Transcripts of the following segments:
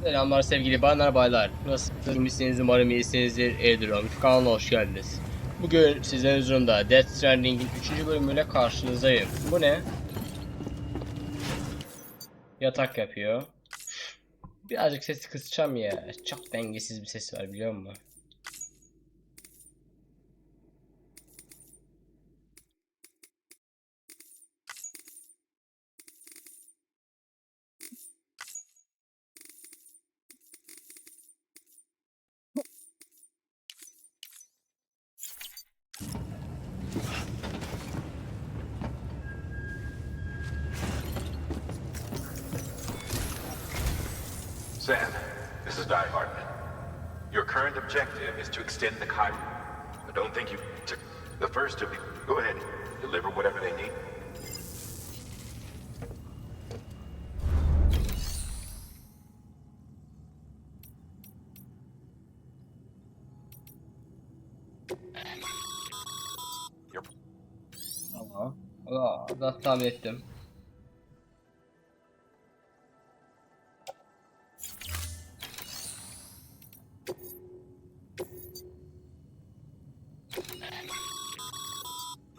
Selamlar sevgili bayanlar baylar. Nasılsınız? İyi misiniz? Umarım iyisinizdir. Eğer kanalına hoş geldiniz. Bugün sizlerin huzurunda Death Stranding'in 3. bölümüyle karşınızdayım. Bu ne? Yatak yapıyor. Birazcık sesi kısacağım ya. Çok dengesiz bir ses var biliyor musun? Sam, this is Die Hard. Your current objective is to extend the kararı. I don't think you took the first to be. Go ahead, deliver whatever they need. Tamam. Da tahmin ettim.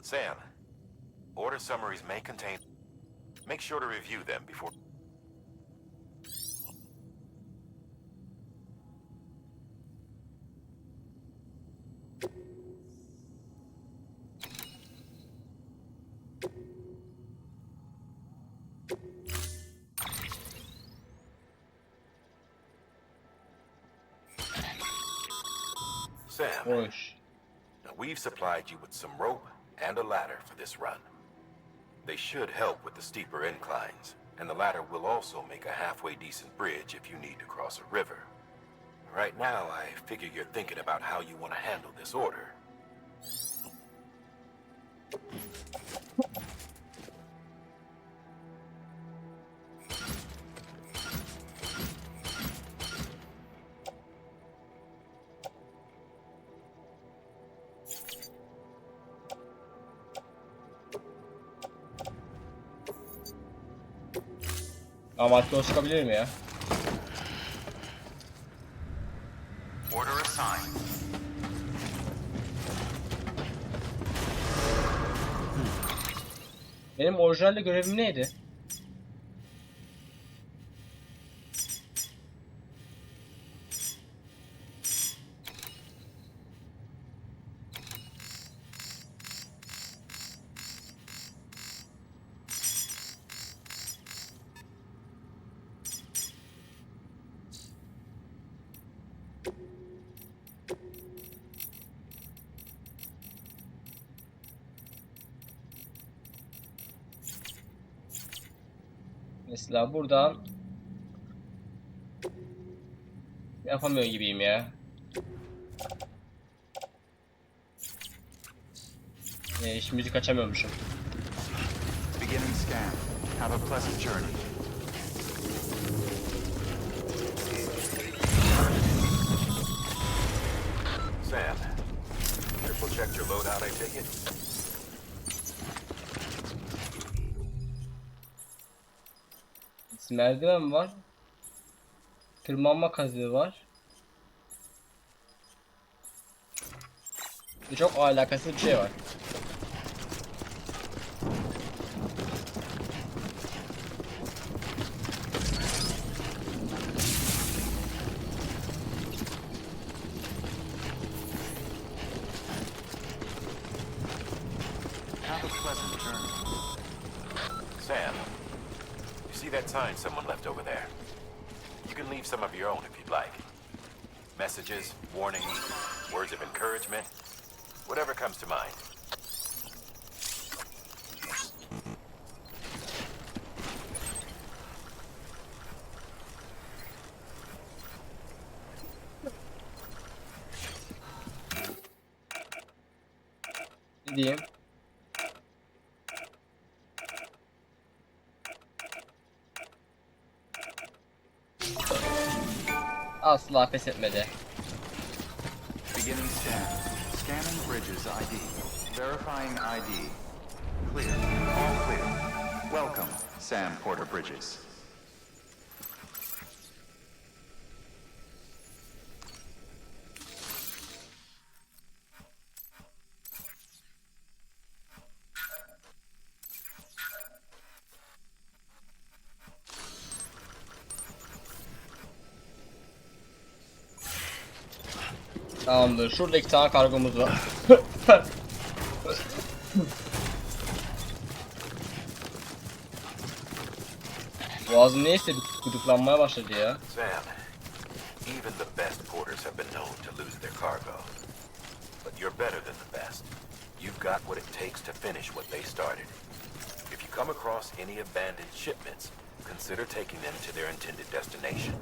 Sam, order summaries may contain. Make sure to review them before. Sam, Hoş. now we've supplied you with some rope and a ladder for this run. They should help with the steeper inclines, and the ladder will also make a halfway decent bridge if you need to cross a river. Right now, I figure you're thinking about how you want to handle this order. Amatör çıkabilir mi ya? Order assigned. Benim orijinalde görevim neydi? Mesela buradan yapamıyor gibiyim ya. Hiç müzik açamıyormuşum. Beginning scan. Have a pleasant journey. Sam, triple checked your loadout, I take it? Merdiven var. Tırmanma kazığı var. Çok alakasız bir şey var. Have a pleasant journey. Sam, you see that sign someone left over there? You can leave some of your own if you'd like. Messages, warnings, words of encouragement, whatever comes to mind. Ne diyeyim? Asla pes etmedi. Beginning scan. Scanning bridges ID. Verifying ID. Clear. All clear. Welcome, Sam Porter Bridges. Tamamdır. Şurada 2 tane kargomuz var. Boğazım neyse bir gıdıklanmaya başladı ya. Sam, even the best porters have been known to lose their cargo. But you're better than the best. You've got what it takes to finish what they started. If you come across any abandoned shipments, consider taking them to their intended destination.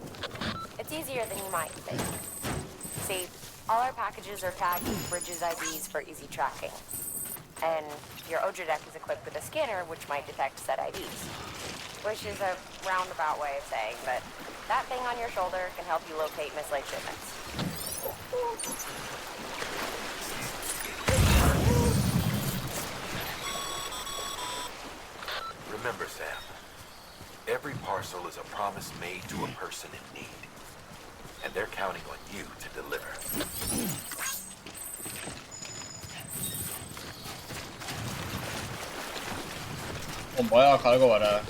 It's easier than you might think. See, all our packages are tagged with Bridges IDs for easy tracking. And your Odra deck is equipped with a scanner which might detect said IDs. Which is a roundabout way of saying, but that thing on your shoulder can help you locate mislaid shipments. Remember, Sam, every parcel is a promise made to a person in need. And they're counting on you to deliver. Oğlum bayağı kargo var ha.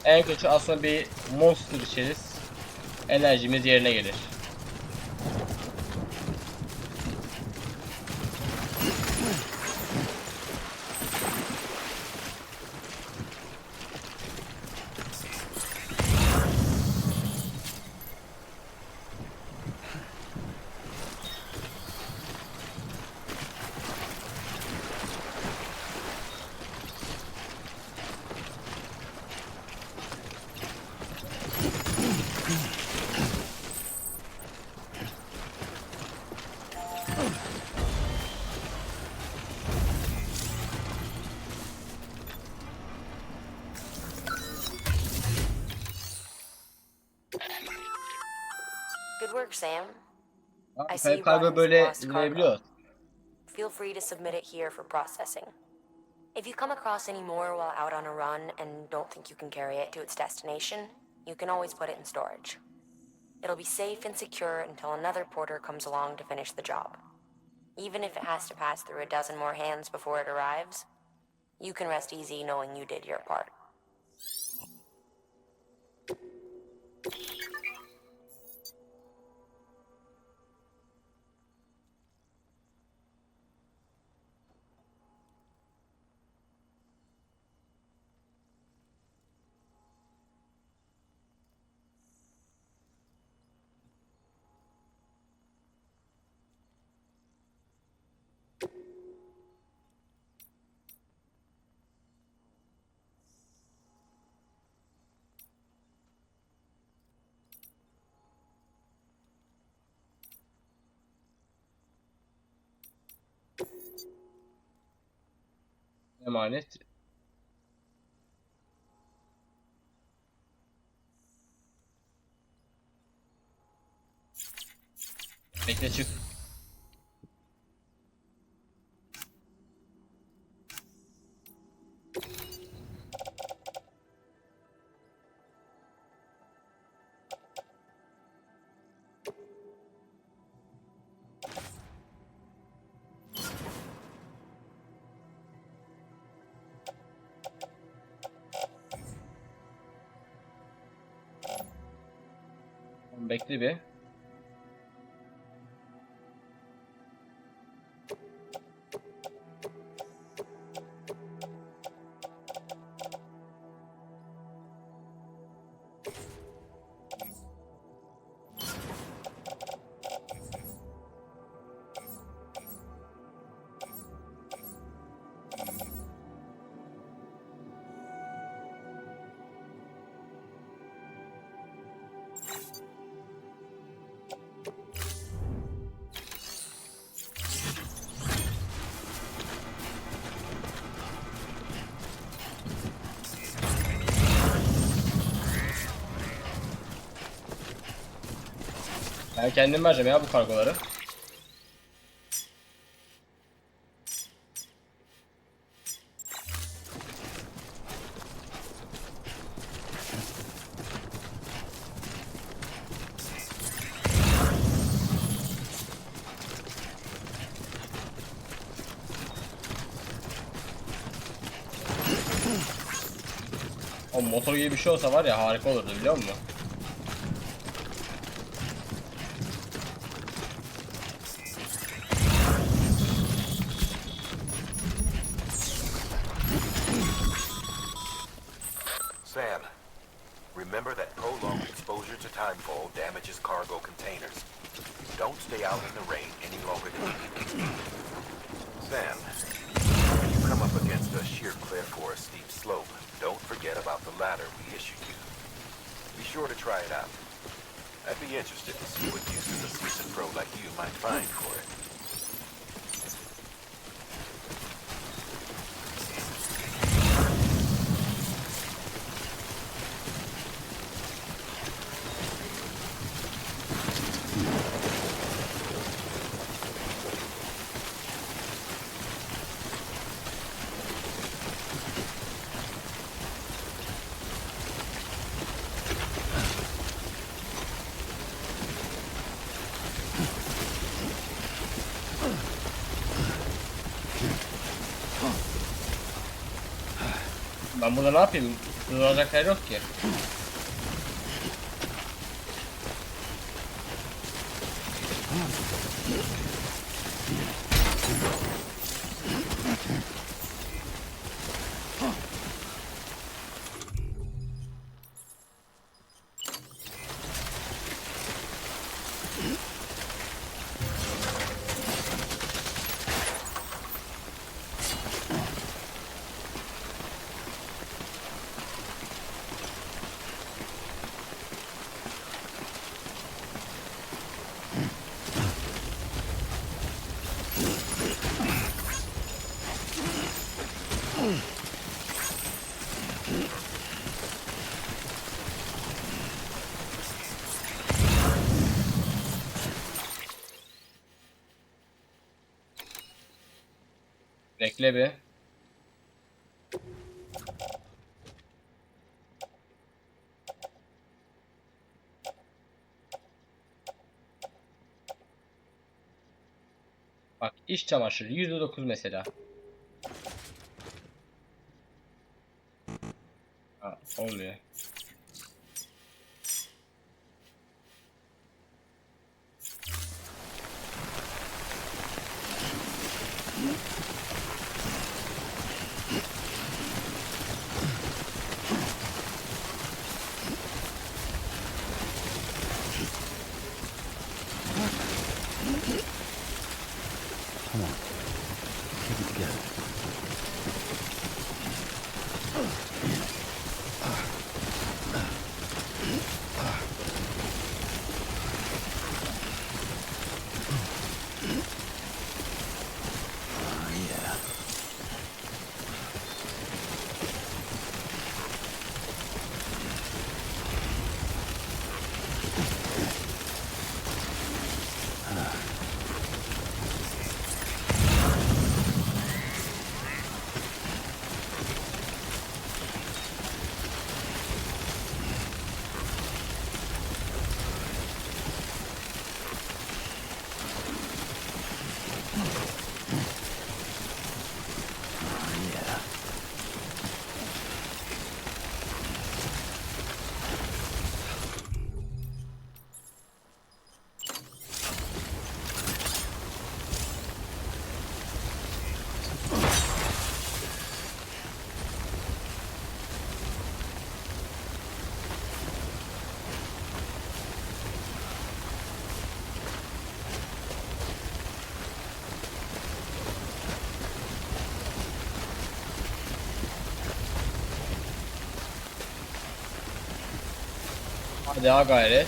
En kötü aslında bir monster içeriz. Enerjimiz yerine gelir. Good work, Sam. I see Kayıp you brought kargo in some böyle lost cargo. indirebiliyor. Feel free to submit it here for processing. If you come across any more while out on a run and don't think you can carry it to its destination, you can always put it in storage. It'll be safe and secure until another porter comes along to finish the job. Even if it has to pass through a dozen more hands before it arrives, you can rest easy knowing you did your part. Emanet. Bekle çık. Bekle bir. Ben kendim vereceğim ya bu kargoları. O motor gibi bir şey olsa var ya harika olurdu biliyor musun? Sam, remember that prolonged exposure to timefall damages cargo containers. Don't stay out in the rain any longer than you need to. Sam, when you come up against a sheer cliff or a steep slope, don't forget about the ladder we issued you. Be sure to try it out. I'd be interested to see what uses a seasoned pro like you might find for it. Ben burada ne yapayım? Duracak yer yok ki. Bekle bir. Bak iç çamaşırı %9 mesela. Ha, olmuyor. Hadi ha gayret.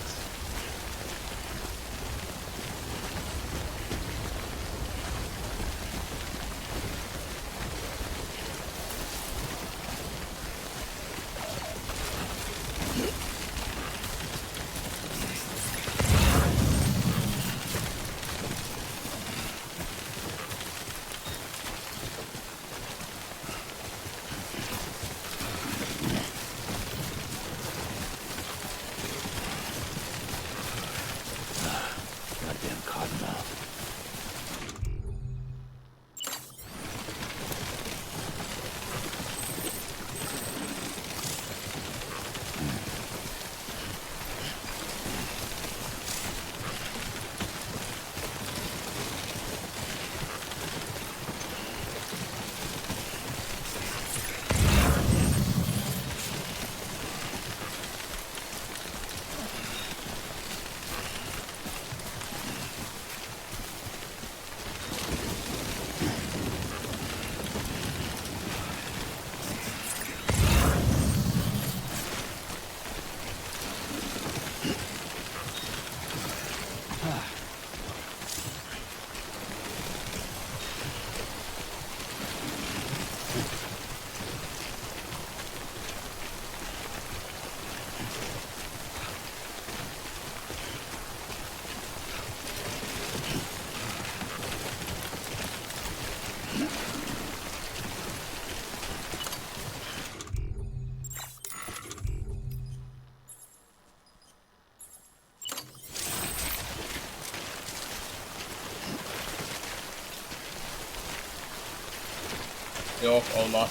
Yok, olmaz.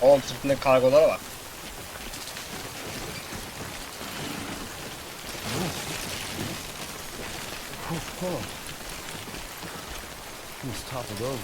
Oğlum sırtındaki kargolara bak. Almost toppled over.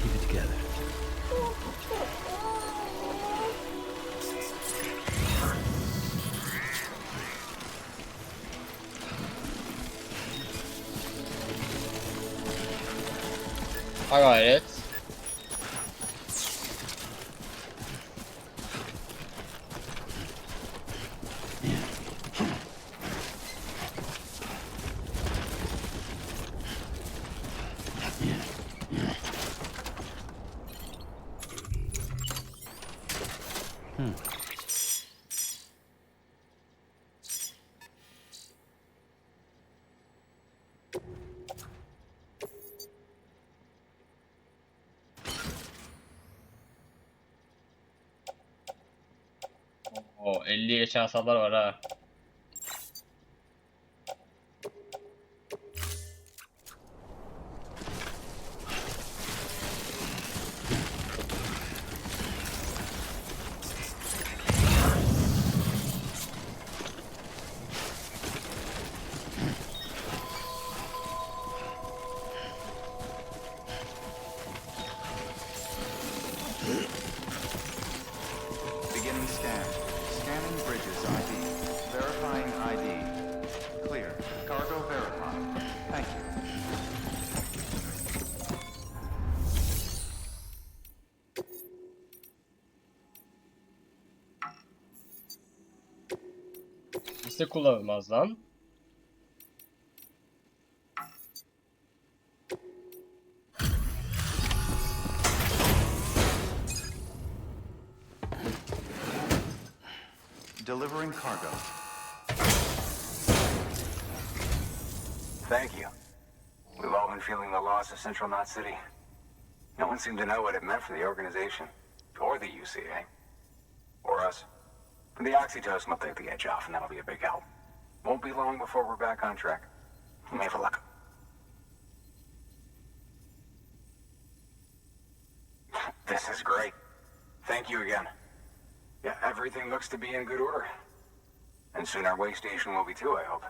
Keep it together. Ha gayret. O 50'ye geçen hasarlar var ha. Beginning scan. Scanning bridges ID. Verifying ID. Clear. Cargo verified. Thank you. Nasıl kullanılmaz lan? Delivering cargo. Thank you. We've all been feeling the loss of Central Knot City. No one seemed to know what it meant for the organization, or the UCA, or us. The oxytocin will take the edge off, and that'll be a big help. Won't be long before we're back on track. You may have luck. This is great. Thank you again. Yeah, everything looks to be in good order. And soon our way station will be too, I hope.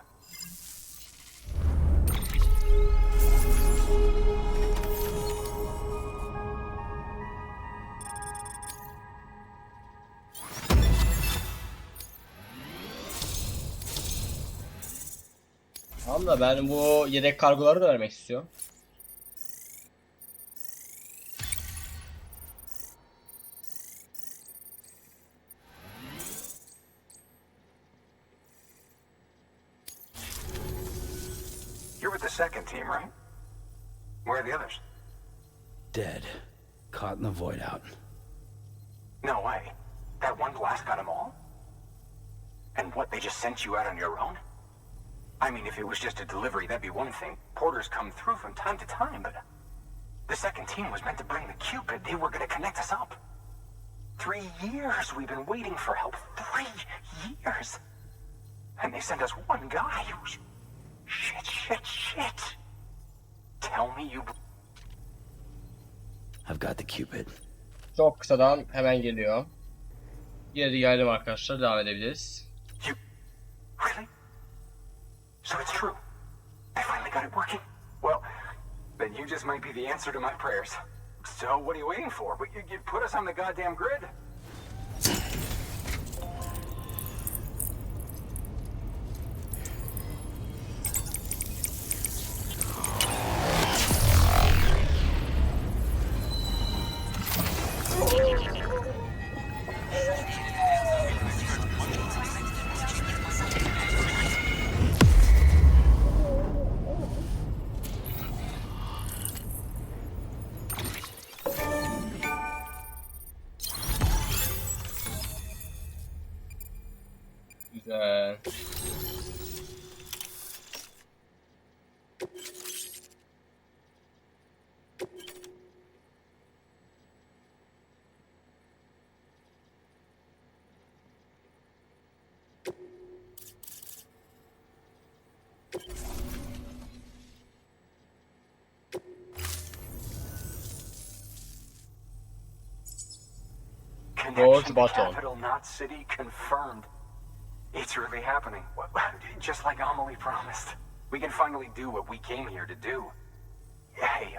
Tamam da ben bu yedek kargoları da vermek istiyorum. You're with the second team, right? Where are the others? Dead. Caught in the void out. No way. That one blast got them all? And what, they just sent you out on your own? I mean, if it was just a delivery, that'd be one thing. Porters come through from time to time, but the second team was meant to bring the Cupid. They were gonna connect us up. 3 years we've been waiting for help. 3 years. And they sent us one guy who's... Shit. Tell me you... I've got the Cupid. Çok kısadan hemen geliyor. Geri geldim arkadaşlar, devam edebiliriz. You... Really? So it's true. I finally got it working. Well, then you just might be the answer to my prayers. So what are you waiting for? You put us on the goddamn grid. Güzel. Connection to button. capital, not city, confirmed. It's really happening. Just like Amelie promised. We can finally do what we came here to do. Hey,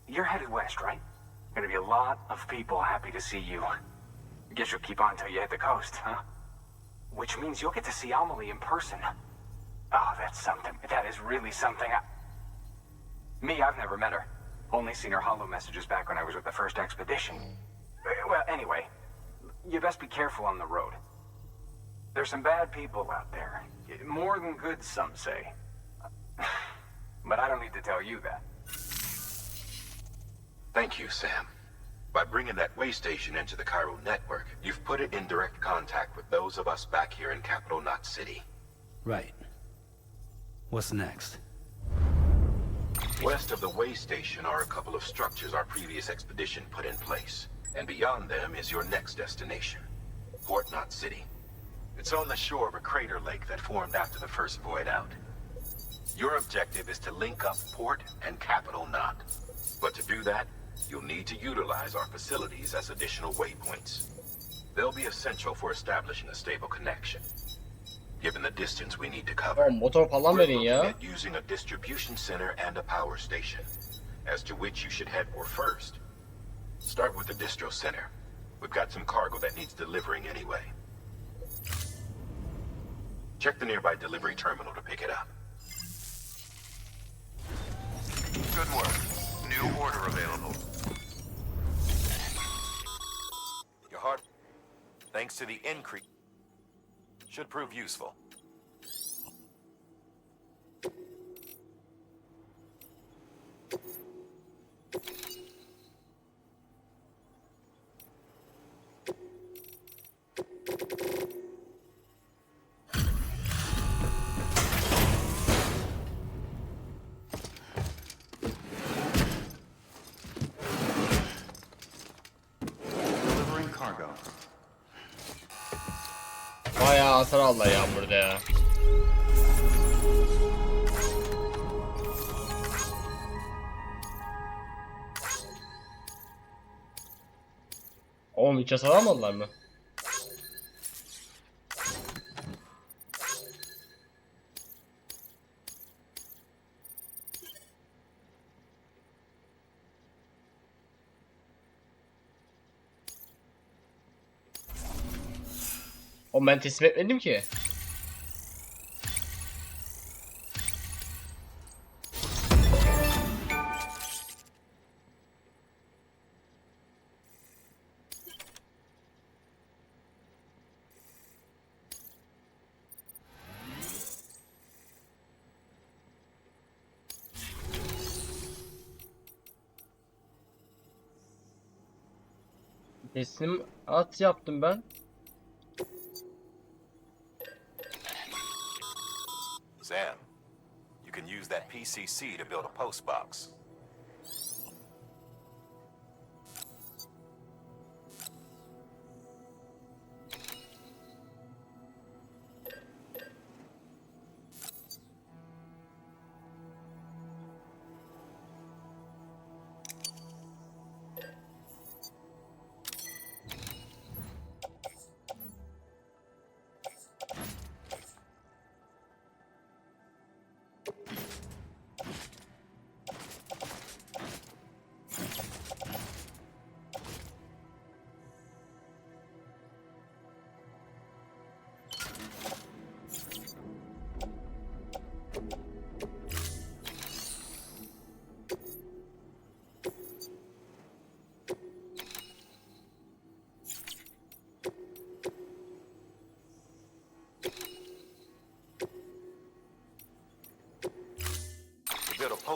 you're headed west, right? Gonna be a lot of people happy to see you. Guess you'll keep on till you hit the coast, huh? Which means you'll get to see Amelie in person. Oh, that's something. That is really something. Me, I've never met her. Only seen her holo messages back when I was with the first expedition. Well, anyway, you best be careful on the road. There's some bad people out there. More than good, some say. But I don't need to tell you that. Thank you, Sam. By bringing that way station into the Cairo network, you've put it in direct contact with those of us back here in Capital Knot City. Right. What's next? West of the way station are a couple of structures our previous expedition put in place. And beyond them is your next destination, Port Knot City. It's on the shore of a crater lake that formed after the first void out. Your objective is to link up Port and Capital Knot. But to do that, you'll need to utilize our facilities as additional waypoints. They'll be essential for establishing a stable connection. Given the distance we need to cover, Oğlum motor falan we're verin looking ya. at using a distribution center and a power station, as to which you should head for first. Start with the distro center. We've got some cargo that needs delivering anyway. Check the nearby delivery terminal to pick it up. Good work. New order available. Your heart, thanks to the increase, should prove useful. Delivering cargo. Bayağı hasar aldı ya burada ya. Oğlum hiç hasar almadılar mı? Oğlum ben teslim etmedim ki. Teslim at yaptım ben. Sam, you can use that PCC to build a post box.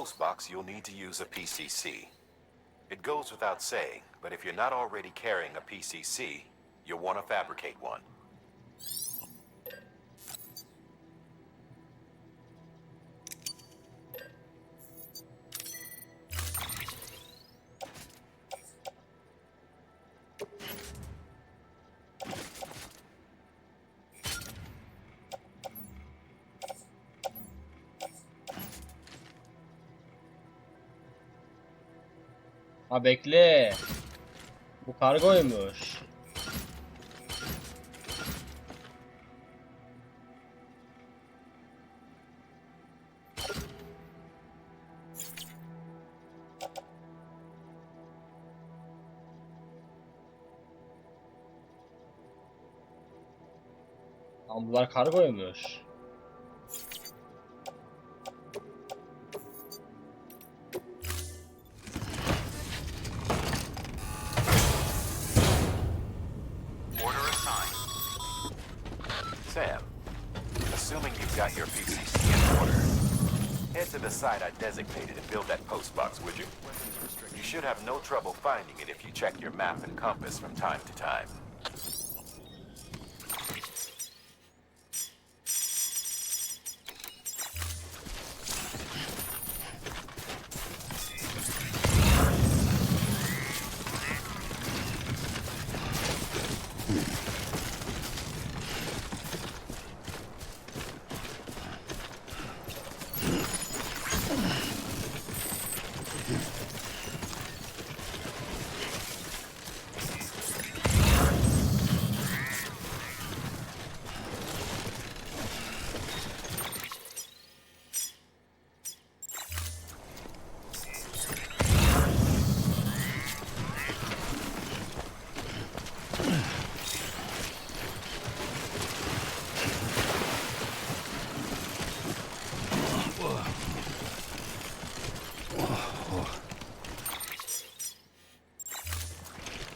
postbox, you'll need to use a PCC. It goes without saying, but if you're not already carrying a PCC, you'll want to fabricate one. Ha bekle. Bu kargoymuş. Ama bunlar kargoymuş. Sam, assuming you've got your PCC in order, head to the site I designated and build that postbox, would you? You should have no trouble finding it if you check your map and compass from time to time.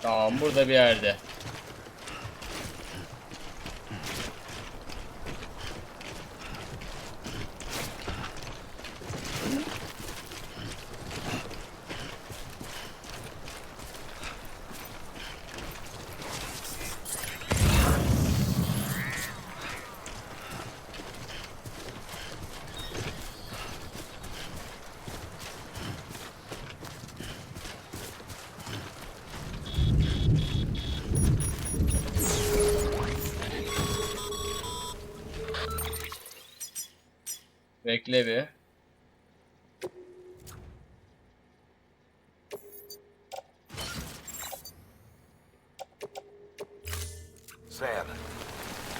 Tamam, burada bir yerde. Bekle bir. Sam,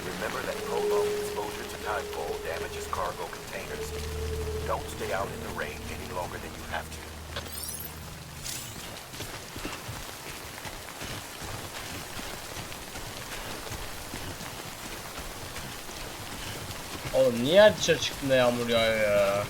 remember that prolonged exposure to nightfall damages cargo containers. Don't stay out in the rain any longer than you have to. Oğlum niye her dışarı çıktığında yağmur yağıyor ya?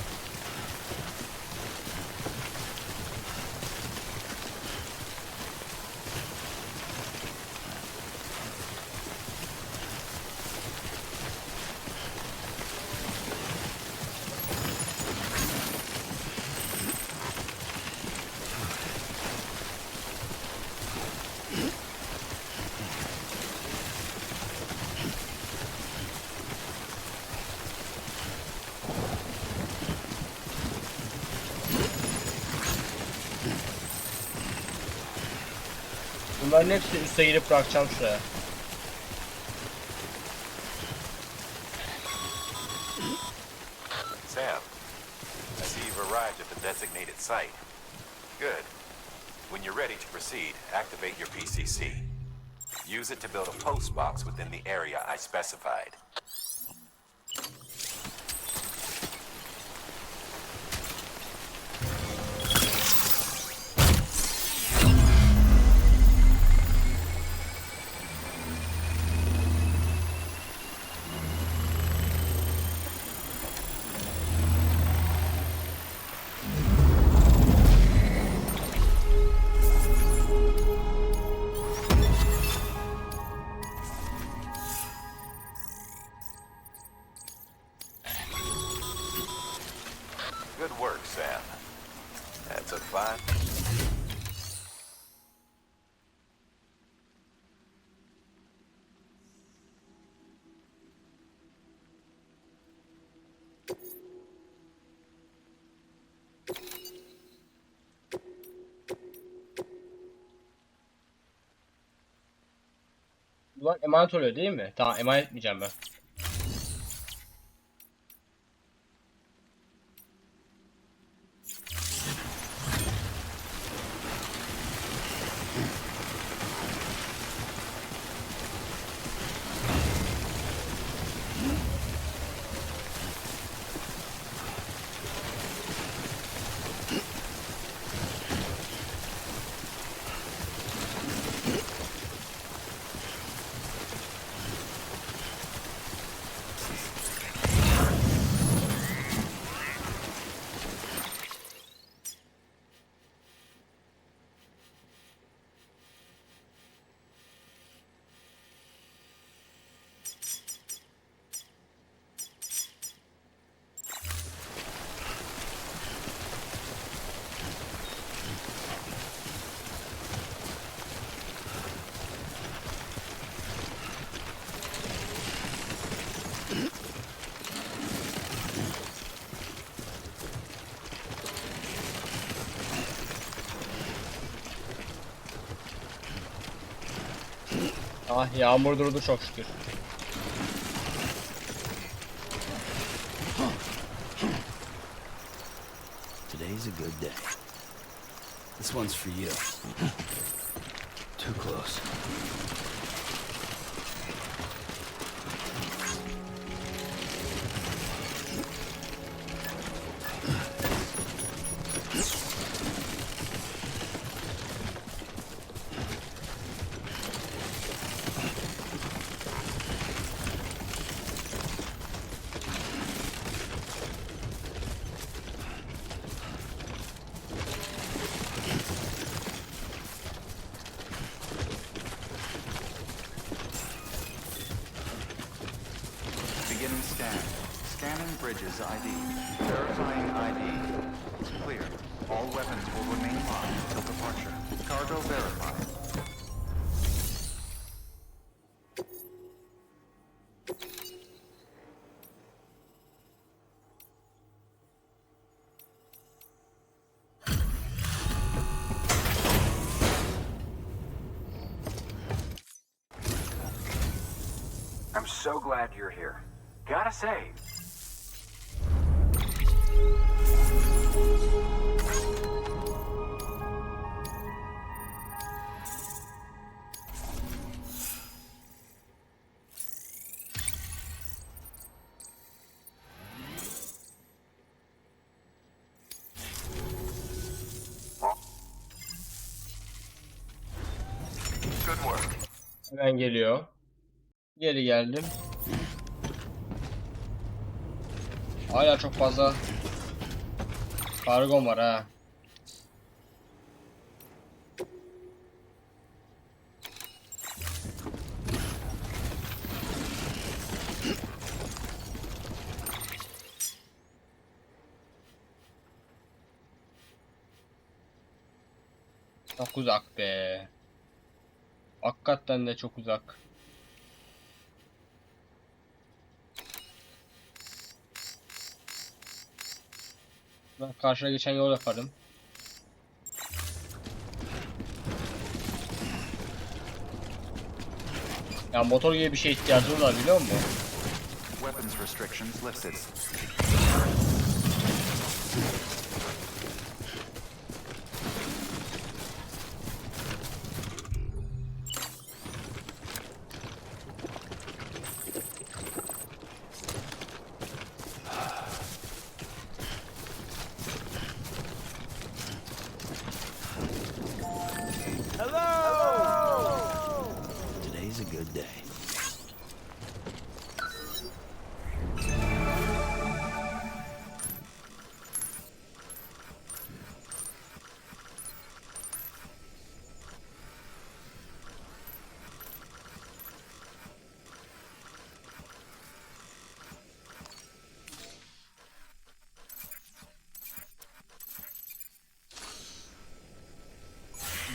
Bunların hepsini üste girip bırakacağım şuraya. Sam, I see you've arrived at the designated site. Good. When you're ready to proceed, activate your PCC. Use it to build a post box within the area I specified. Bunlar emanet oluyor değil mi? Tamam, emanet etmeyeceğim ben. Ah, yağmur durdu çok şükür. Today's a good day. This one's for you. Too close. Beginning scan. Scanning bridges ID. Verifying ID. It's clear. All weapons will remain locked until departure. Cargo verified. I'm so glad you're here. Gotta say, Good work. Hemen geliyor. Geri geldim. Hala çok fazla kargom var ha. Çok uzak be. Hakikaten de çok uzak. Ben karşıya geçen yol yaparım. Ya motor gibi bir şeye ihtiyacım var biliyor musun? Weapons restrictions lifted. Today's a good day.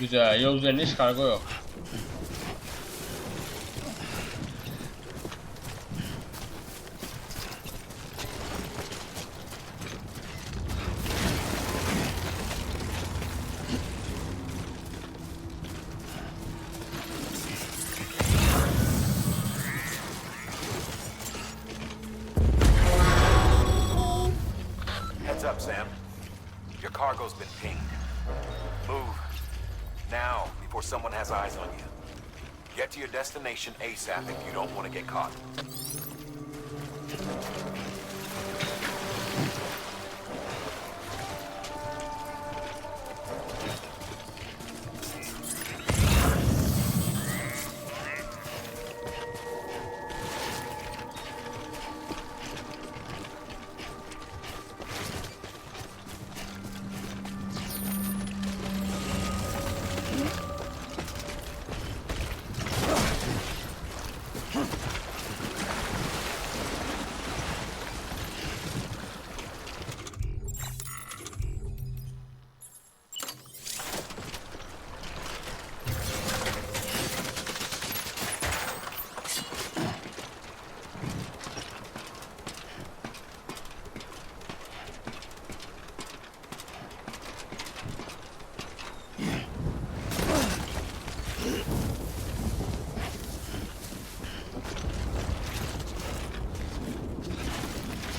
Güzel. Yol üzerinde hiç kargo yok. been pinged. Move. Now, before someone has eyes on you. Get to your destination ASAP if you don't want to get caught.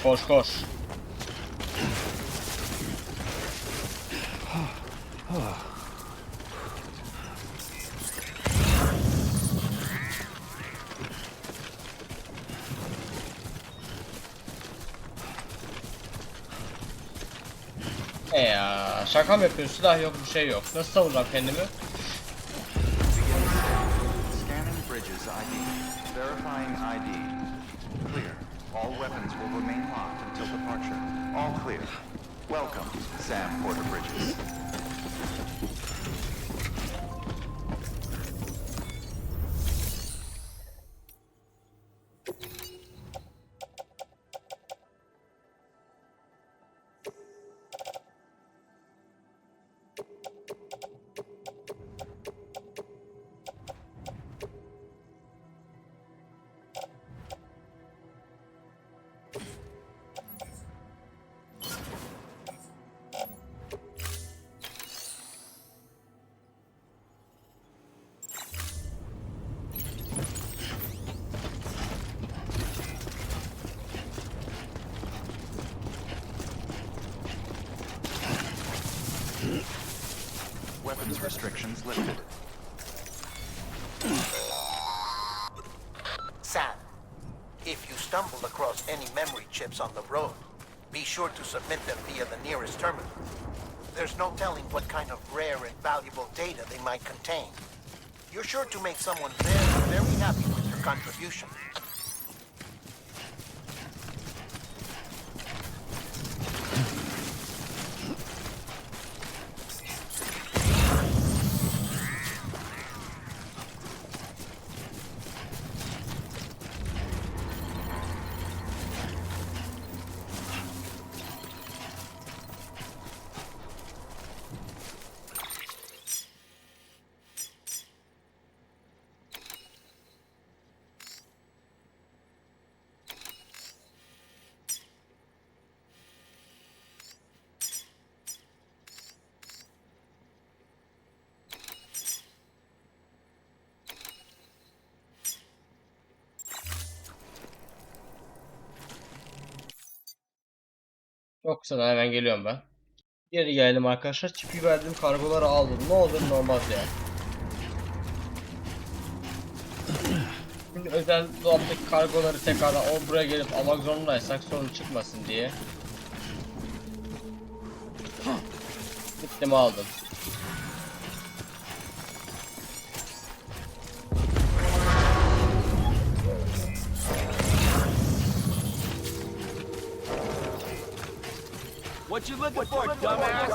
Koş koş. Ya şaka mı yapıyorsun? Silah yok, bir şey yok. Nasıl savunacağım kendimi? Scanning bridges ID. Verifying ID. Clear. All weapons will remain locked until departure. All clear. Welcome, Sam Porter Bridges. Weapons restrictions lifted. Sam, if you stumble across any memory chips on the road, be sure to submit them via the nearest terminal. There's no telling what kind of rare and valuable data they might contain. You're sure to make someone very, very happy with your contribution. Çok kısa, hemen geliyorum ben. Geri geldim arkadaşlar. Çipi verdim, kargoları aldım. Ne olur ne olmaz ya. Şimdi özel dolaptaki kargoları tekrardan buraya gelip almak zorundaysak sorun çıkmasın diye. Gittim aldım. What you looking for, dumbass?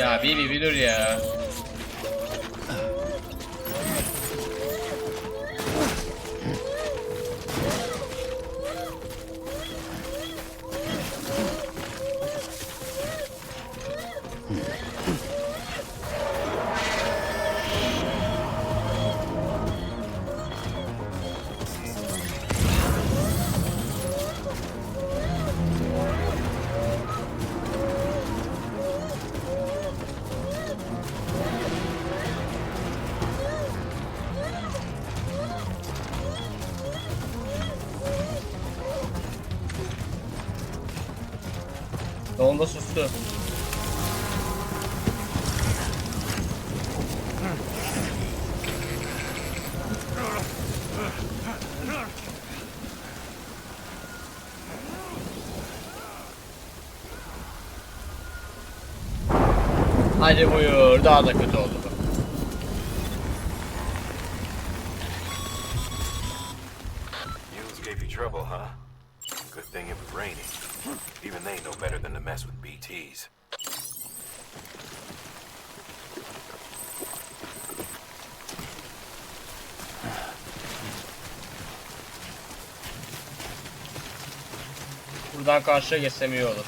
Ya bir dur ya. Sonunda sustu. Hadi buyur. Daha da kötü oldu bu. Mules gave you trouble, huh? Good thing it was raining. Even they know better than to mess with BTs. Buradan karşıya geçsem iyi olur.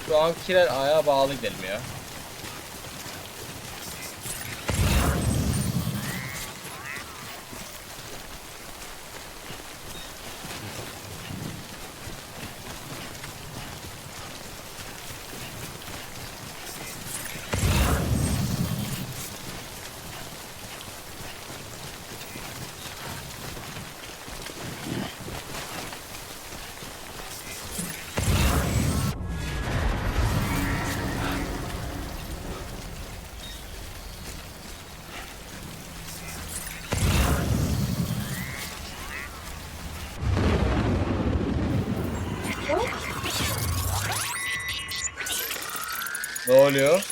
Şu ankiler ayağa bağlı gidelim ya. Ne oluyor?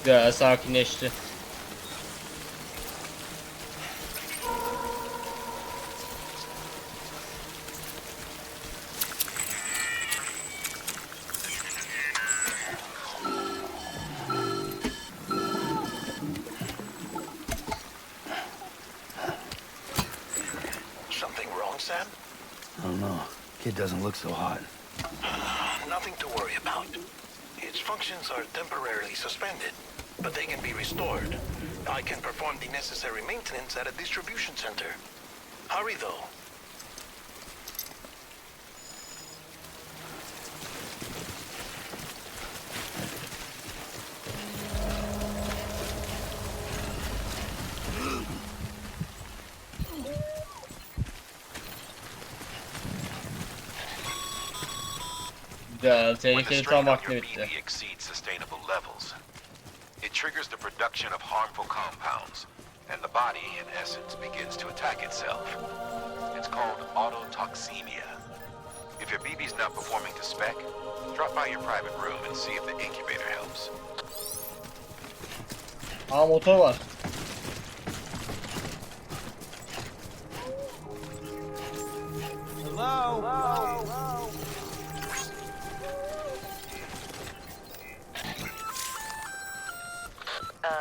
Güzel, sakinleşti. Something wrong, Sam? I don't know. Kid doesn't look so hot. Nothing to worry about. Its functions are temporarily suspended, but they can be restored. I can perform the necessary maintenance at a distribution center. Hurry, though. Güzel. When the Tehlikeli strain tam on vakti your bitti. BB exceeds sustainable levels, it triggers the production of harmful compounds, and the body, in essence, begins to attack itself. It's called autotoxemia. If your BB's not performing to spec, drop by your private room and see if the incubator helps. Aa, motor var.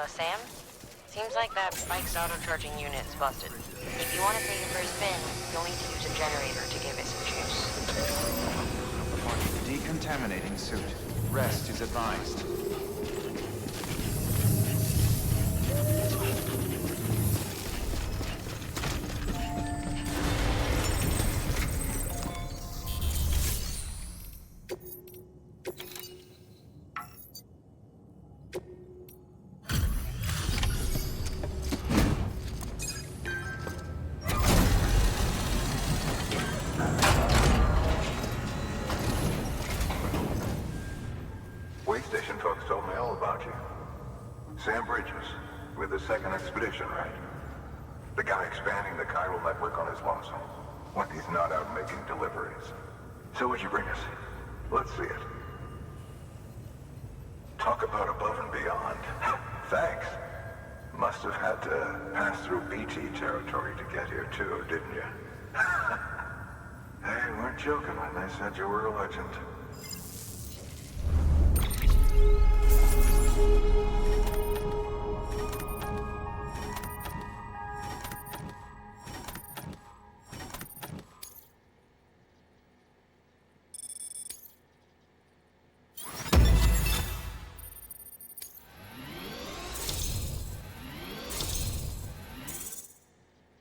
Sam? Seems like that bike's auto-charging unit is busted. If you want to take it for a spin, you'll need to use a generator to give it some juice. Decontaminating suit. Rest is advised. Way station folks told me all about you. Sam Bridges, with the second expedition, right? The guy expanding the chiral network on his lonesome, when he's not out making deliveries. So what'd you bring us? Let's see it. Talk about above and beyond. Thanks. Must have had to pass through BT territory to get here too, didn't you? They weren't joking when they said you were a legend.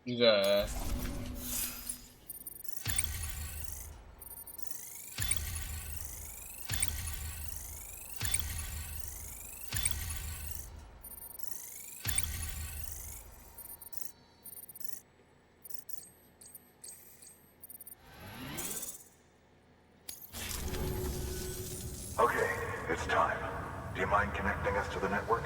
Güzel. Okay, it's time. Do you mind connecting us to the network?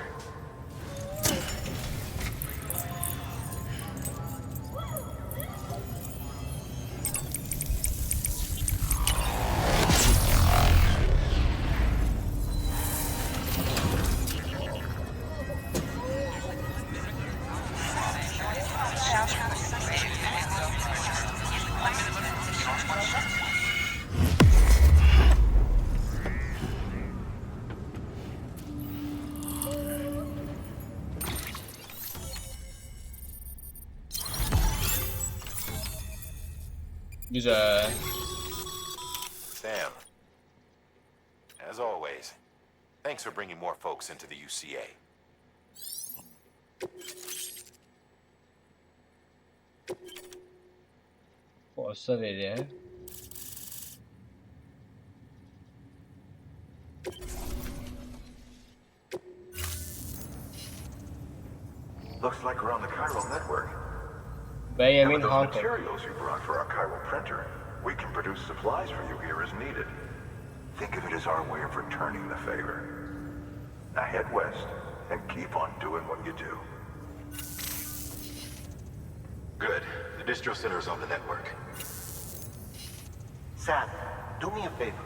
Güzel. Sam, as always, thanks for bringing more folks into the UCA. Posta veri. Looks like we're on the chiral network. Benjamin And with those Hunter. materials you brought for our chiral printer, we can produce supplies for you here as needed. Think of it as our way of returning the favor. Now head west and keep on doing what you do. Good. The distro center is on the network. Sam, do me a favor.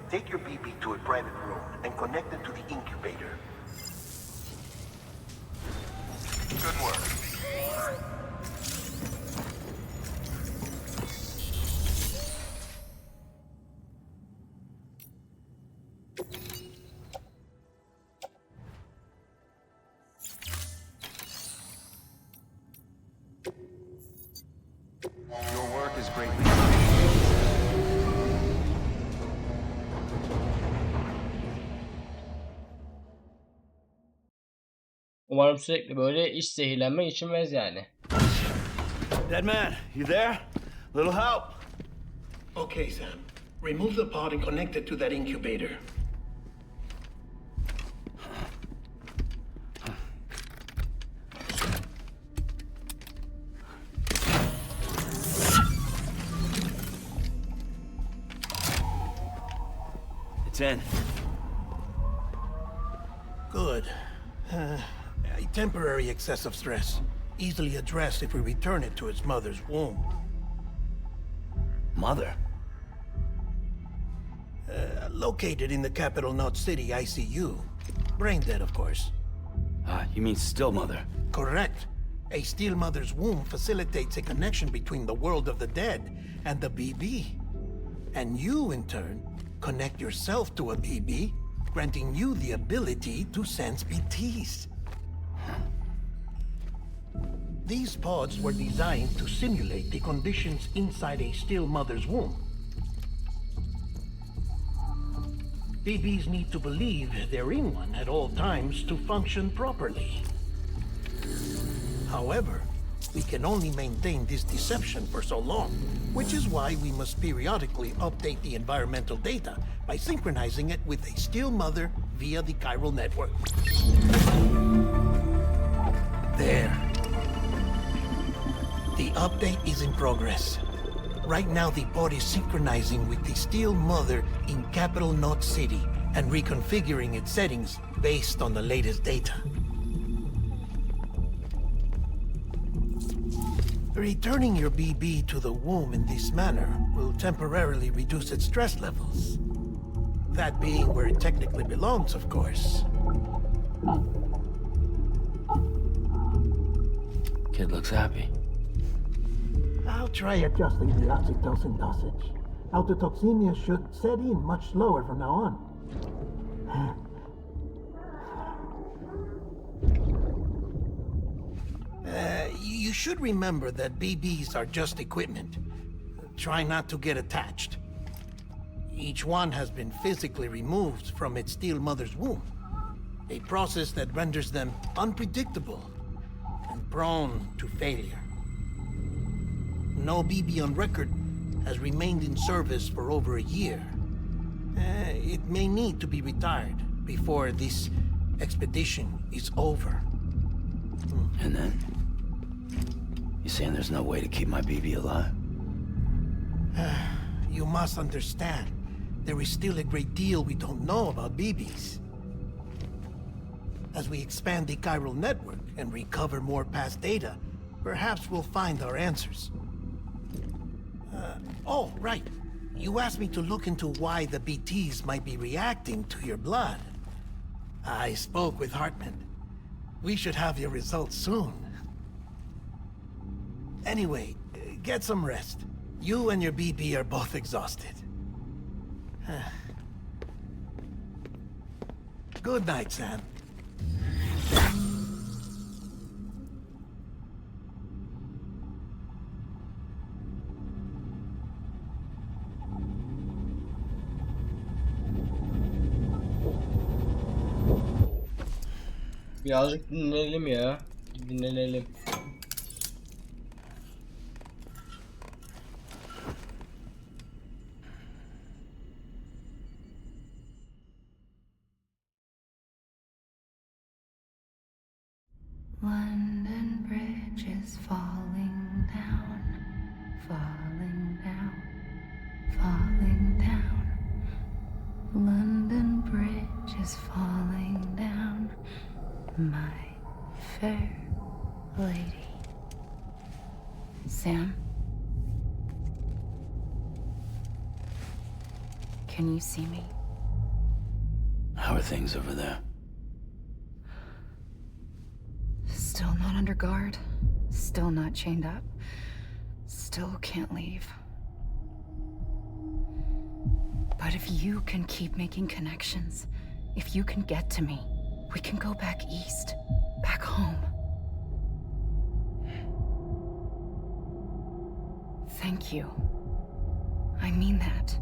Take your BB to a private room and connect it to the incubator. Good work. Your work is greatly Umarım sürekli böyle iş zehirlenme içilmez yani. Dead man, you there? Little help? Okay, Sam. Remove the pod and connect it to that incubator. 10. Good. A temporary excessive stress. Easily addressed if we return it to its mother's womb. Mother? Located in the capital Knot City ICU. Brain dead, of course. You mean still mother? Correct. A still mother's womb facilitates a connection between the world of the dead and the BB. And you, in turn, connect yourself to a BB, granting you the ability to sense BTs. These pods were designed to simulate the conditions inside a still mother's womb. BBs need to believe they're in one at all times to function properly. However, we can only maintain this deception for so long, which is why we must periodically update the environmental data by synchronizing it with a still mother via the chiral network. There. The update is in progress. Right now, the pod is synchronizing with the still mother in capital Knot City and reconfiguring its settings based on the latest data. Returning your BB to the womb in this manner will temporarily reduce its stress levels. That being where it technically belongs, of course. Kid looks happy. I'll try adjusting the oxytocin dosage. Autotoxemia should set in much slower from now on. You should remember that BBs are just equipment. Try not to get attached. Each one has been physically removed from its still mother's womb. A process that renders them unpredictable and prone to failure. No BB on record has remained in service for over a year. It may need to be retired before this expedition is over. And then? You saying there's no way to keep my BB alive? You must understand, there is still a great deal we don't know about BBs. As we expand the chiral network and recover more past data, perhaps we'll find our answers. Oh, right. You asked me to look into why the BTs might be reacting to your blood. I spoke with Hartman. We should have your results soon. Anyway, get some rest. You and your BB are both exhausted. Good night, Sam. Birazcık dinlenelim ya. Dinlenelim. London Bridge is falling down, falling down, falling down. London Bridge is falling down, my fair lady. Sam? Can you see me? How are things over there? Still not under guard, still not chained up, still can't leave. But if you can keep making connections, if you can get to me, we can go back east, back home. Thank you. I mean that.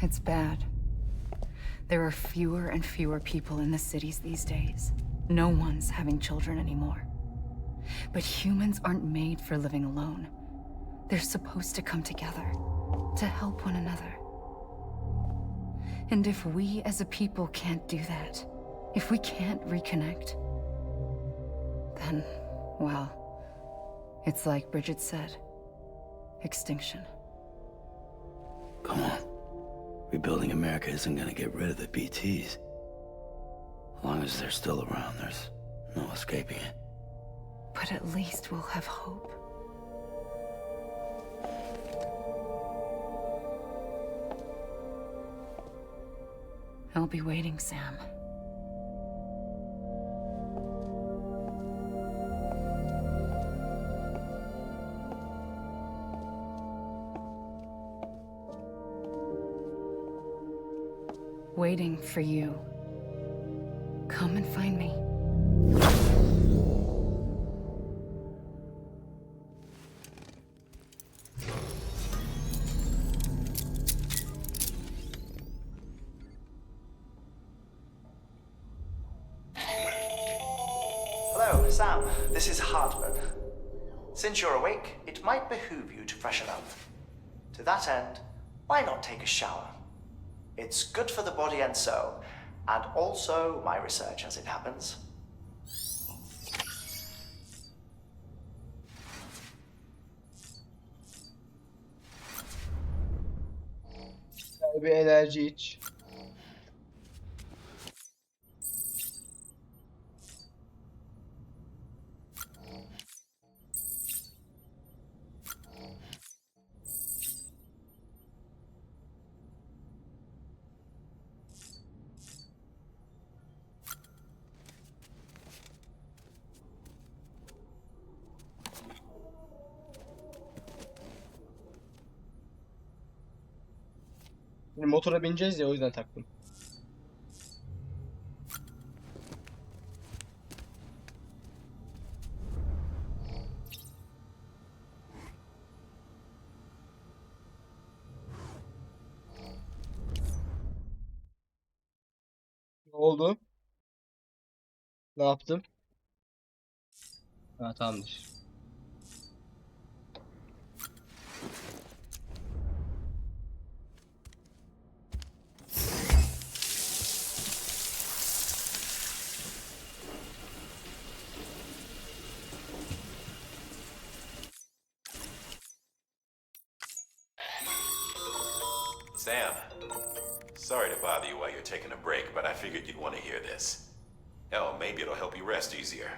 It's bad. There are fewer and fewer people in the cities these days. No one's having children anymore. But humans aren't made for living alone. They're supposed to come together, to help one another. And if we as a people can't do that, if we can't reconnect, then, well, it's like Bridget said. extinction. Come on. Rebuilding America isn't gonna get rid of the BTs. As long as they're still around, there's no escaping it. But at least we'll have hope. I'll be waiting, Sam. Waiting for you. Come and find me. Hello, Sam. This is Hartman. Since you're awake, it might behoove you to freshen up. To that end, why not take a shower? It's good for the body and soul, and also my research as it happens. Bir enerji iç. Şimdi motora bineceğiz ya, o yüzden taktım. Ne oldu? Ne yaptım? Ha, tamamdır. Sam, sorry to bother you while you're taking a break, but I figured you'd want to hear this. Hell, maybe it'll help you rest easier.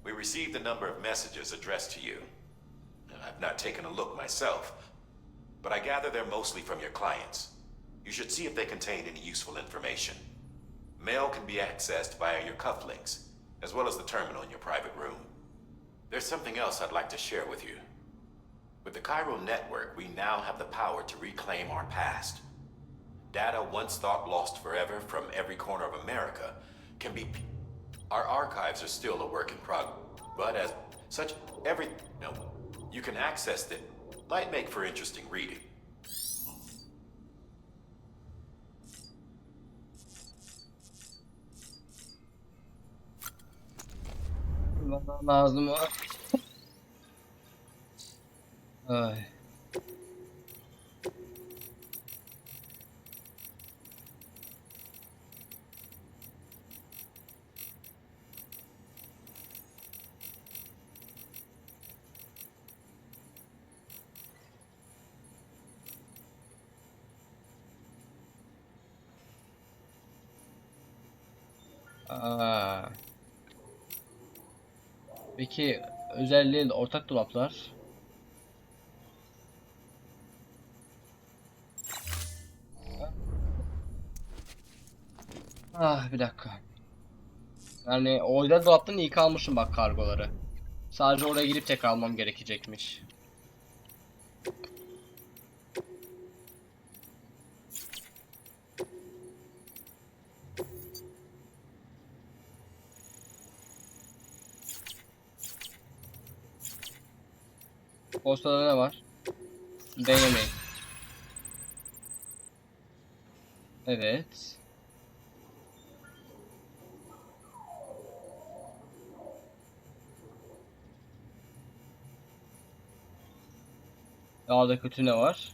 We received a number of messages addressed to you. I've not taken a look myself, but I gather they're mostly from your clients. You should see if they contain any useful information. Mail can be accessed via your cufflinks, as well as the terminal in your private room. There's something else I'd like to share with you. With the chiral network, we now have the power to reclaim our past. Data once thought lost forever from every corner of America can be... Our archives are still a work in progress, but as such, you can access them. Might make for interesting reading. Lazım var. Ay. Aa. Peki özelliği ortak dolaplar. Ah, bir dakika. Yani oyda dolaptan iyi kalmışım bak kargoları. Sadece oraya girip tekrar almam gerekecekmiş. Postada ne var? Beğenip. Evet. Daha da kötü ne var?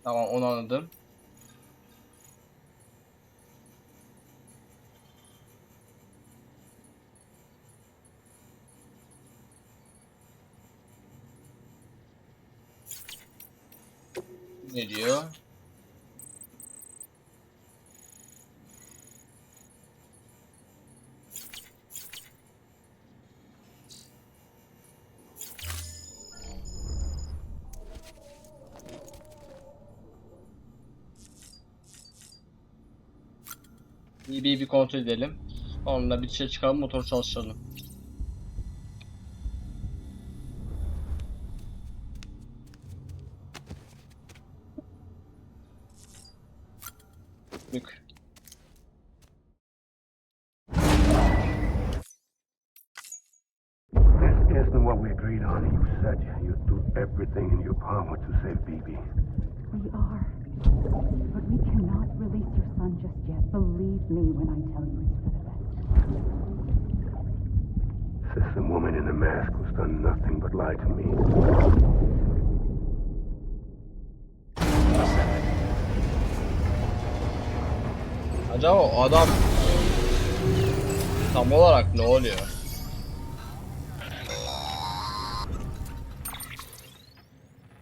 Tamam, onu anladım. Ne diyor? Bir kontrol edelim. Onunla bir dışarı çıkalım, motor çalıştıralım. Yük. This isn't what we agreed on. You said you'd do everything in your power to save BB. We are. But we cannot release your son just yet. Believe me when I tell you it's for the best. System woman in the mask who's done nothing but lie to me. Acaba o adam tam olarak ne oluyor?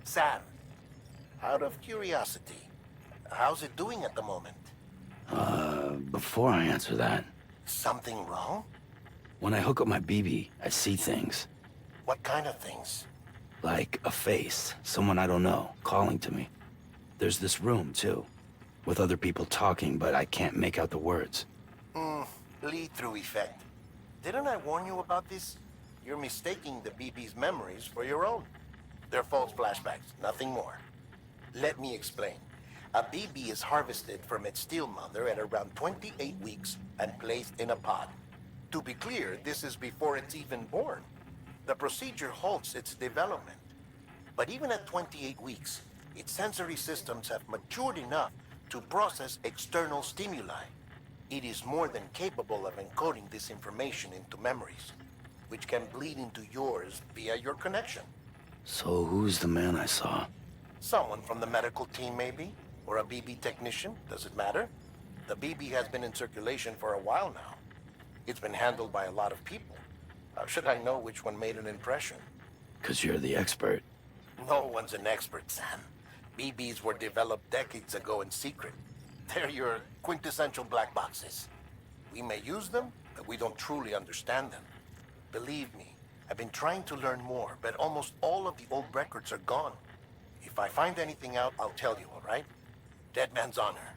Sam, out of curiosity, how's it doing at the moment? Before I answer that, Something wrong? when I hook up my BB, I see things. What kind of things? Like a face, someone I don't know, calling to me. There's this room, too, with other people talking, but I can't make out the words. Lead-through effect. Didn't I warn you about this? You're mistaking the BB's memories for your own. They're false flashbacks, nothing more. Let me explain. A BB is harvested from its steel mother at around 28 weeks and placed in a pod. To be clear, this is before it's even born. The procedure halts its development. But even at 28 weeks, its sensory systems have matured enough to process external stimuli. It is more than capable of encoding this information into memories, which can bleed into yours via your connection. So who's the man I saw? Someone from the medical team, maybe? Or a BB technician? Does it matter? The BB has been in circulation for a while now. It's been handled by a lot of people. How should I know which one made an impression? 'Cause you're the expert. No one's an expert, Sam. BBs were developed decades ago in secret. They're your quintessential black boxes. We may use them, but we don't truly understand them. Believe me, I've been trying to learn more, but almost all of the old records are gone. If I find anything out, I'll tell you, all right? Dead man's honor.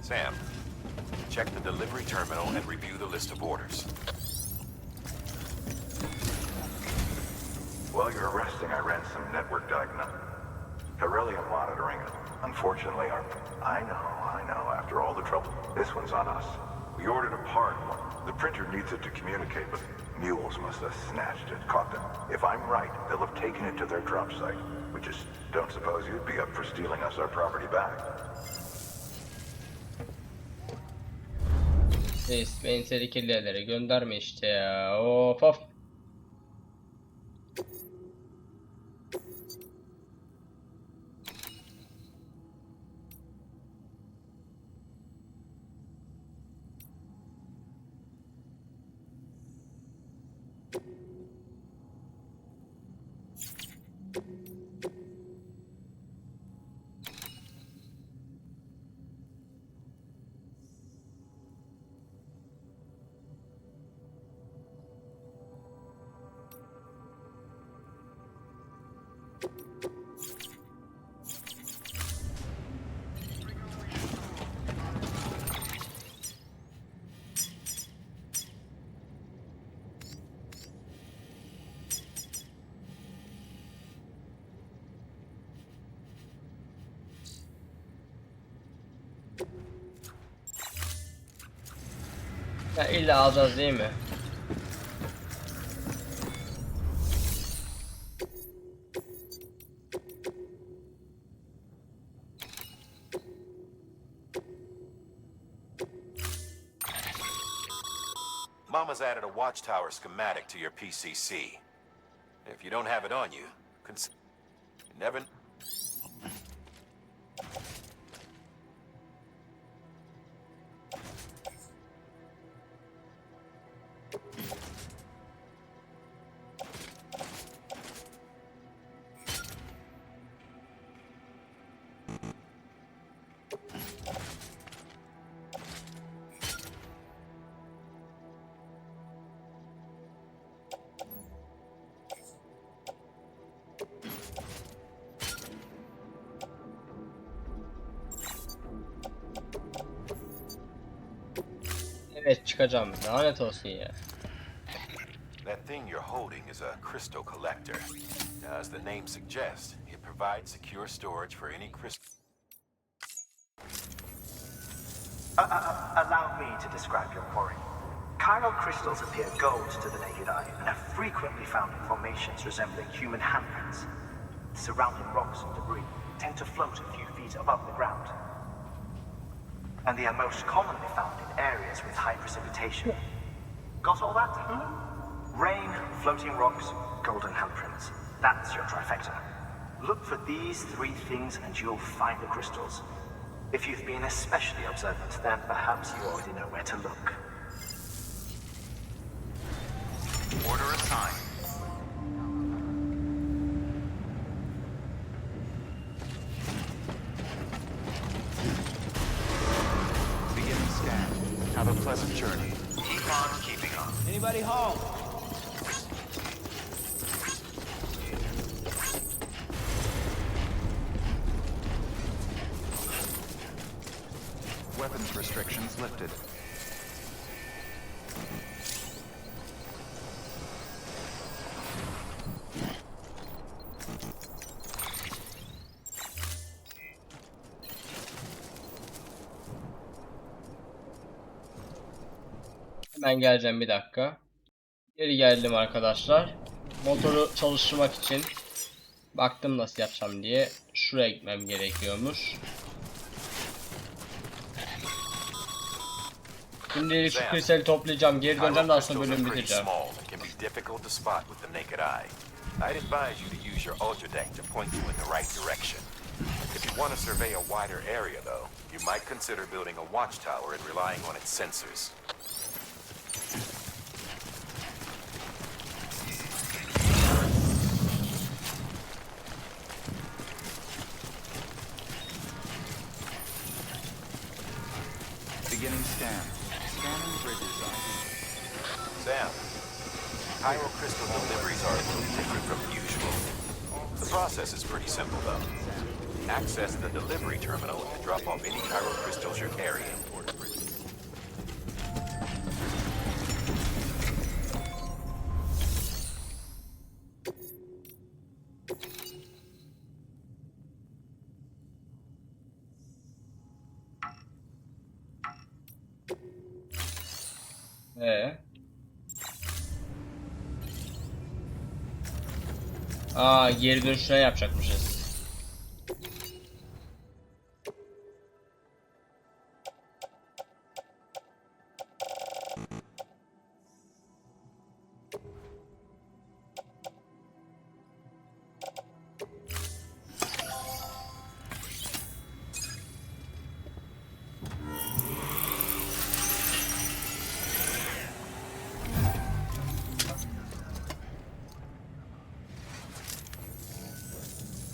Sam, check the delivery terminal and review the list of orders. While you're resting, I ran some network diagnostics. Beryllium monitoring. Unfortunately, I know, after all the trouble, this one's on us. We ordered a part. The printer needs it to communicate, but mules must have snatched it, caught them. If I'm right, they'll have taken it to their drop site. We just don't suppose you'd be up for stealing us our property back. Reis beni tehlikeli yerlere gönderme işte ya. Of of. Ya illa alacağız değil mi? Mama's added a watchtower schematic to your PCC. If you don't have it on you, never... Evet, çıkacağım. Lanet olsun ya. That thing you're holding is a crystal collector. As the name suggests, it provides secure storage for any crystal. Allow me to describe your quarry. Chiral crystals appear gold to the naked eye and are frequently found in formations resembling human handprints. Surrounding rocks and debris tend to float a few feet above the ground. And they are most commonly found in areas with high precipitation. Got all that? Rain, floating rocks, golden handprints. That's your trifecta. Look for these three things and you'll find the crystals. If you've been especially observant, then perhaps you already know where to look. Order assigned. Beginning scan. Have a pleasant journey. Keep on keeping on. Anybody home? Weapons restrictions lifted. Hemen geleceğim, bir dakika. Geri geldim arkadaşlar. Motoru çalıştırmak için baktım nasıl yapacağım diye. Şuraya gitmem gerekiyormuş. Şimdi şu kristali toplayacağım. Geri döneceğim, daha sonra bölümü bitireceğim. I'd advise you to use your ultra deck to point you in the right direction. If you want to survey a wider area, though, you might consider building a watchtower and relying on its sensors. Beginning scan. Scanning bridges ID. Sam, chiral crystal deliveries are a little different from usual. The process is pretty simple, though. Access the delivery terminal to drop off any chiral crystals you're carrying. Geri dönüşüne yapacakmışız.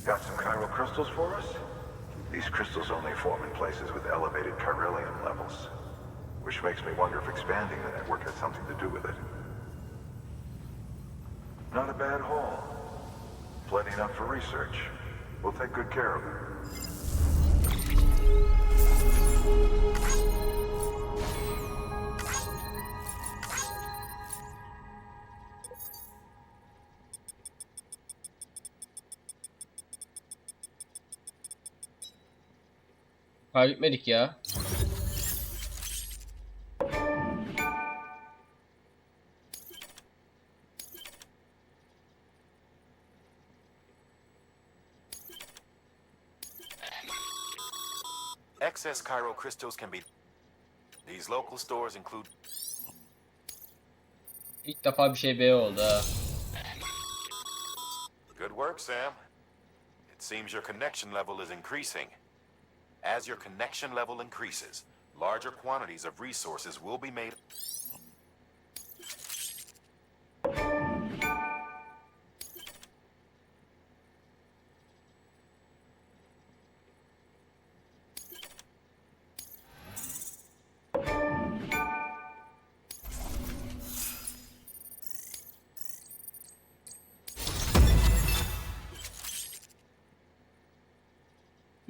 Got some chiral crystals for us? These crystals only form in places with elevated chiralium levels, which makes me wonder if expanding the network has something to do with it. Not a bad haul. Plenty enough for research. We'll take good care of it. Kaybetmedik ya. Excess chiral crystals can be... These local stores include... İlk defa bir şey B oldu ha. Good work, Sam. It seems your connection level is increasing. As your connection level increases, larger quantities of resources will be made.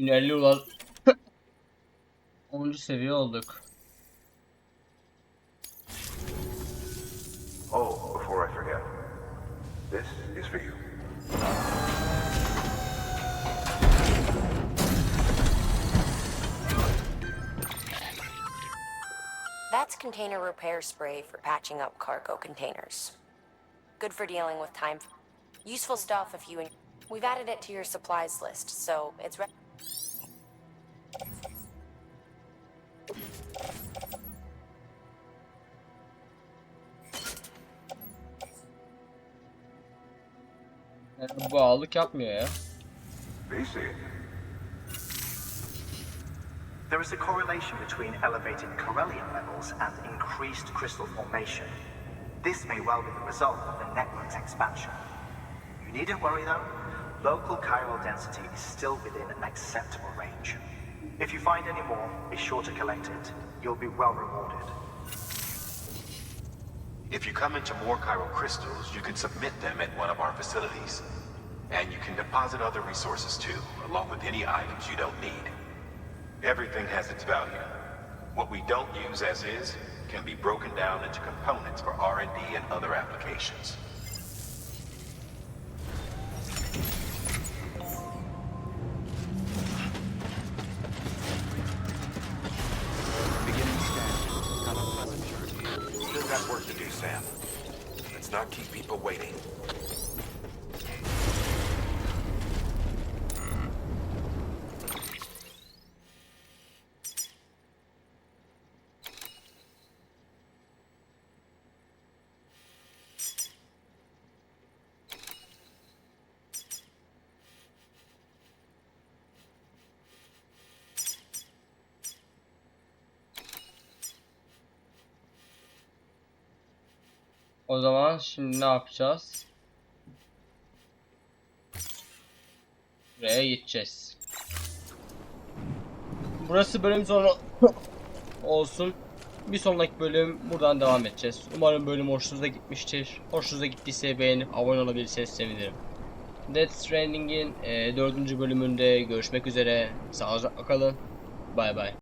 Ünelli ulan 10. seviye olduk. Oh, before I forget, this is for you. That's container repair spray for patching up cargo containers. Good for dealing with time. Useful stuff if you... We've added it to your supplies list, so it's ready. Bu ağırlık yapmıyor ya. There is a correlation between elevated corellium levels and increased crystal formation. This may well be the result of the network's expansion. You needn't worry though. Local chiral density is still within an acceptable range. If you find any more, be sure to collect it. You'll be well rewarded. If you come into more chiral crystals, you can submit them at one of our facilities. And you can deposit other resources too, along with any items you don't need. Everything has its value. What we don't use as is can be broken down into components for R&D and other applications. Beginning scan. Have a pleasant journey. Still got work to do, Sam. Let's not keep people waiting. O zaman şimdi ne yapacağız? Buraya gideceğiz. Burası bölüm sonu olsun. Bir sonraki bölüm buradan devam edeceğiz. Umarım bölüm hoşunuza gitmiştir. Hoşunuza gittiyse beğenip abone olabilirseniz sevinirim. Death Stranding'in 4. bölümünde görüşmek üzere. Sağlıcakla kalın. Bay bay.